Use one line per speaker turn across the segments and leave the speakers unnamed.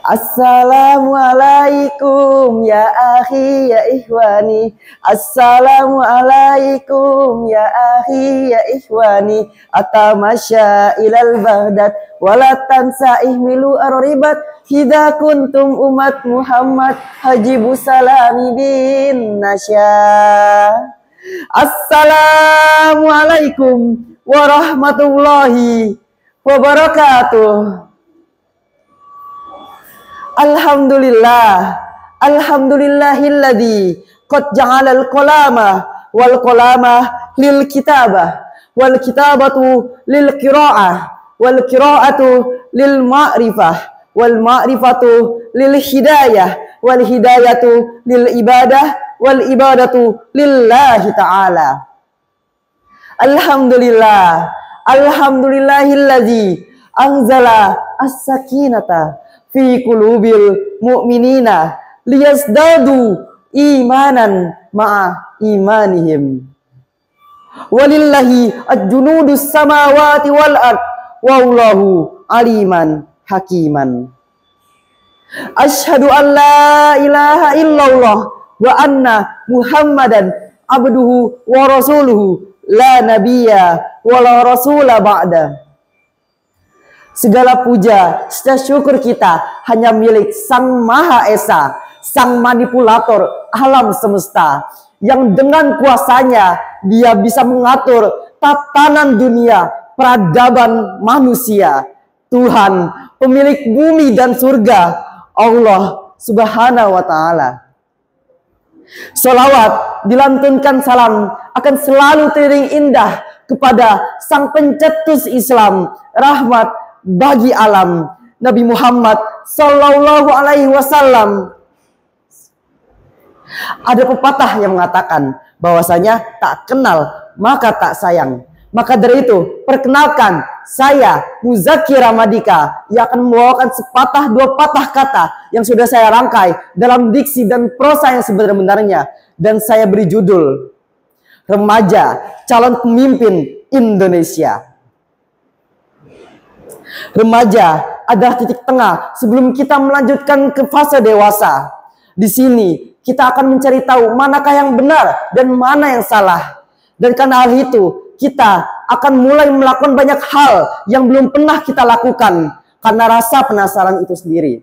Assalamualaikum ya akhi ya ikhwani. Assalamualaikum ya akhi ya ikhwani. Atamasya ilal baghdad wala tansa ihmilu ar-ribat. Hida kuntum umat Muhammad hajibu salami bin nasya. Assalamualaikum warahmatullahi wabarakatuh. Alhamdulillah, alhamdulillahilladzi qad ja'alal qalama wal qalama lil kitabah wal kitabatu lil qiraah wal qiraatu lil ma'rifah wal ma'rifatu lil hidayah wal hidayatu lil ibadah wal ibadatu lillahi ta'ala. Alhamdulillah, alhamdulillahilladzi anzala as-sakinata fi qulubil mu'minina liyazdadu imanan ma'a imanihim. Walillahi ad-junudus samawati wal ard wallahu aliman hakiman. Asyhadu an la ilaha illallah wa anna Muhammadan abduhu wa rasuluhu la nabiyya wa la rasula ba'da. Segala puja, segala syukur kita hanya milik Sang Maha Esa, Sang Manipulator alam semesta, yang dengan kuasanya Dia bisa mengatur tatanan dunia, peradaban manusia. Tuhan, pemilik bumi dan surga, Allah Subhanahu wa Ta'ala. Sholawat dilantunkan salam akan selalu teriring indah kepada Sang Pencetus Islam, rahmat bagi alam, Nabi Muhammad Sallallahu Alaihi Wasallam. Ada pepatah yang mengatakan bahwasanya tak kenal maka tak sayang. Maka dari itu, perkenalkan saya Muzaki Ramadika yang akan membawakan sepatah dua patah kata yang sudah saya rangkai dalam diksi dan prosa yang sebenarnya, dan saya beri judul Remaja Calon Pemimpin Indonesia. Remaja adalah titik tengah sebelum kita melanjutkan ke fase dewasa. Di sini kita akan mencari tahu manakah yang benar dan mana yang salah. Dan karena hal itu kita akan mulai melakukan banyak hal yang belum pernah kita lakukan karena rasa penasaran itu sendiri.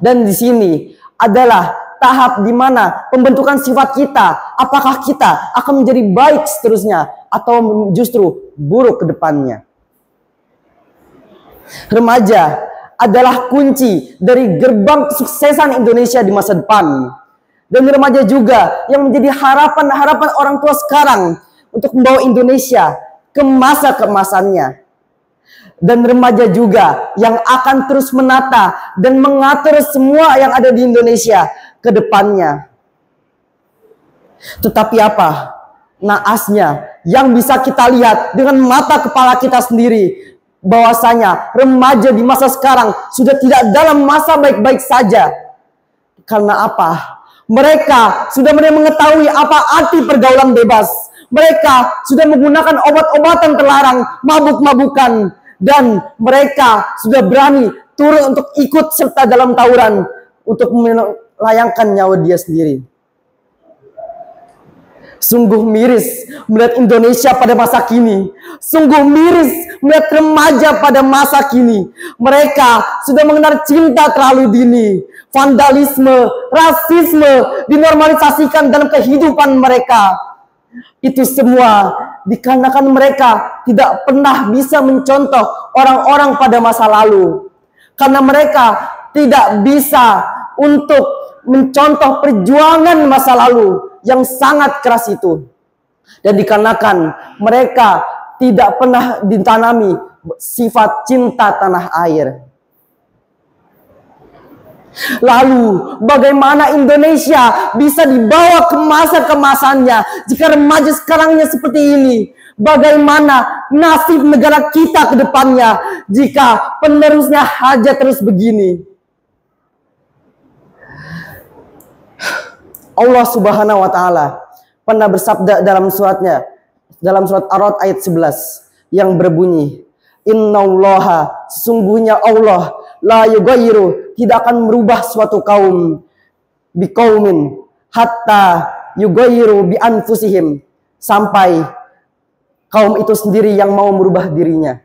Dan di sini adalah tahap di mana pembentukan sifat kita, apakah kita akan menjadi baik seterusnya atau justru buruk ke depannya. Remaja adalah kunci dari gerbang kesuksesan Indonesia di masa depan. Dan remaja juga yang menjadi harapan-harapan orang tua sekarang untuk membawa Indonesia ke masa keemasannya. Dan remaja juga yang akan terus menata dan mengatur semua yang ada di Indonesia ke depannya. Tetapi apa? Naasnya yang bisa kita lihat dengan mata kepala kita sendiri, bahwasanya remaja di masa sekarang sudah tidak dalam masa baik-baik saja. Karena apa? Mereka sudah mengetahui apa arti pergaulan bebas. Mereka sudah menggunakan obat-obatan terlarang, mabuk-mabukan, dan mereka sudah berani turun untuk ikut serta dalam tawuran untuk melayangkan nyawa dia sendiri. Sungguh miris melihat Indonesia pada masa kini. Sungguh miris melihat remaja pada masa kini. Mereka sudah mengenal cinta terlalu dini. Vandalisme, rasisme dinormalisasikan dalam kehidupan mereka. Itu semua dikarenakan mereka tidak pernah bisa mencontoh orang-orang pada masa lalu. Karena mereka tidak bisa untuk mencontoh perjuangan masa lalu yang sangat keras itu. Dan dikarenakan mereka tidak pernah ditanami sifat cinta tanah air. Lalu bagaimana Indonesia bisa dibawa ke masa keemasannya jika remaja sekarangnya seperti ini? Bagaimana nasib negara kita ke depannya jika penerusnya saja terus begini? Allah Subhanahu wa Ta'ala pernah bersabda dalam suratnya, dalam surat Ar-Ra'd ayat 11 yang berbunyi, Innallaha, sesungguhnya Allah la yughayyiru, tidak akan merubah suatu kaum biqaumin hatta yughayyiru bi anfusihim, sampai kaum itu sendiri yang mau merubah dirinya.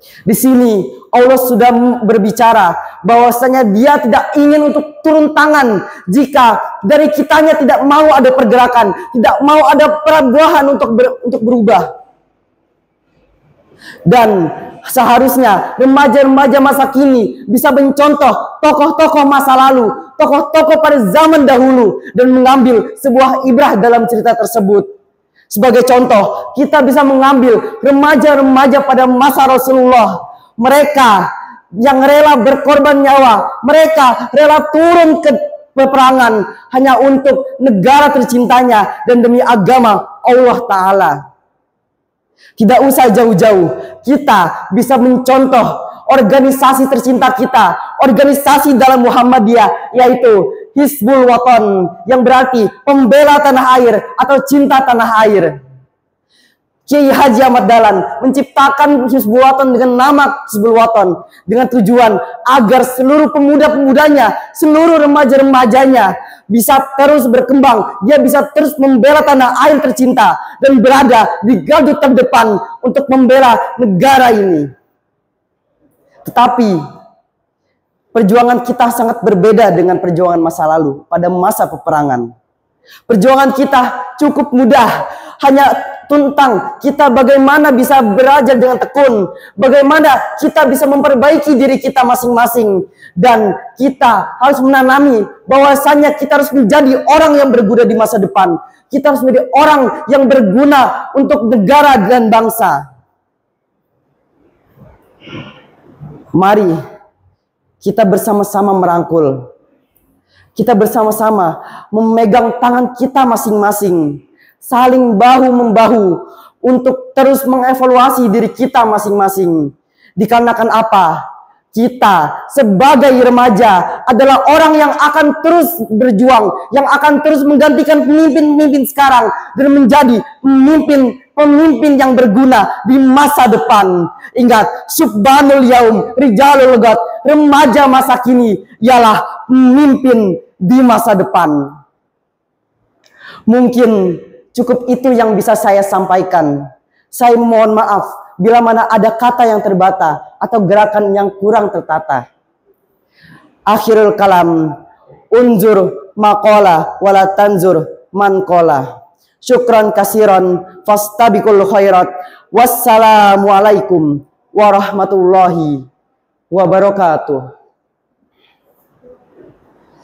Di sini Allah sudah berbicara bahwasanya Dia tidak ingin untuk turun tangan jika dari kitanya tidak mau ada pergerakan, tidak mau ada perubahan untuk berubah. Dan seharusnya remaja-remaja masa kini bisa mencontoh tokoh-tokoh masa lalu, tokoh-tokoh pada zaman dahulu, dan mengambil sebuah ibrah dalam cerita tersebut. Sebagai contoh, kita bisa mengambil remaja-remaja pada masa Rasulullah. Mereka yang rela berkorban nyawa, mereka rela turun ke peperangan hanya untuk negara tercintanya dan demi agama Allah Ta'ala. Tidak usah jauh-jauh, kita bisa mencontoh organisasi tercinta kita, organisasi dalam Muhammadiyah, yaitu Hizbul Waton, yang berarti pembela tanah air atau cinta tanah air. Kiai Haji Ahmad Dahlan menciptakan Hizbul Waton dengan nama Hizbul Waton dengan tujuan agar seluruh pemuda-pemudanya, seluruh remaja-remajanya bisa terus berkembang, dia bisa terus membela tanah air tercinta dan berada di garda terdepan untuk membela negara ini. Tetapi perjuangan kita sangat berbeda dengan perjuangan masa lalu pada masa peperangan. Perjuangan kita cukup mudah, hanya tentang kita bagaimana bisa belajar dengan tekun, bagaimana kita bisa memperbaiki diri kita masing-masing, dan kita harus menanami bahwasannya kita harus menjadi orang yang berguna di masa depan. Kita harus menjadi orang yang berguna untuk negara dan bangsa. Mari kita bersama-sama merangkul. Kita bersama-sama memegang tangan kita masing-masing. Saling bahu-membahu untuk terus mengevaluasi diri kita masing-masing. Dikarenakan apa? Kita sebagai remaja adalah orang yang akan terus berjuang, yang akan terus menggantikan pemimpin-pemimpin sekarang dan menjadi pemimpin yang berguna di masa depan. Ingat, subhanul yaum rijalul ghad, remaja masa kini ialah pemimpin di masa depan. Mungkin cukup itu yang bisa saya sampaikan. Saya mohon maaf bila mana ada kata yang terbata atau gerakan yang kurang tertata. Akhirul kalam, unzur maqala wala tanzur man qala. Syukran kasiran fastabiqul khairat. Wassalamualaikum warahmatullahi wabarakatuh.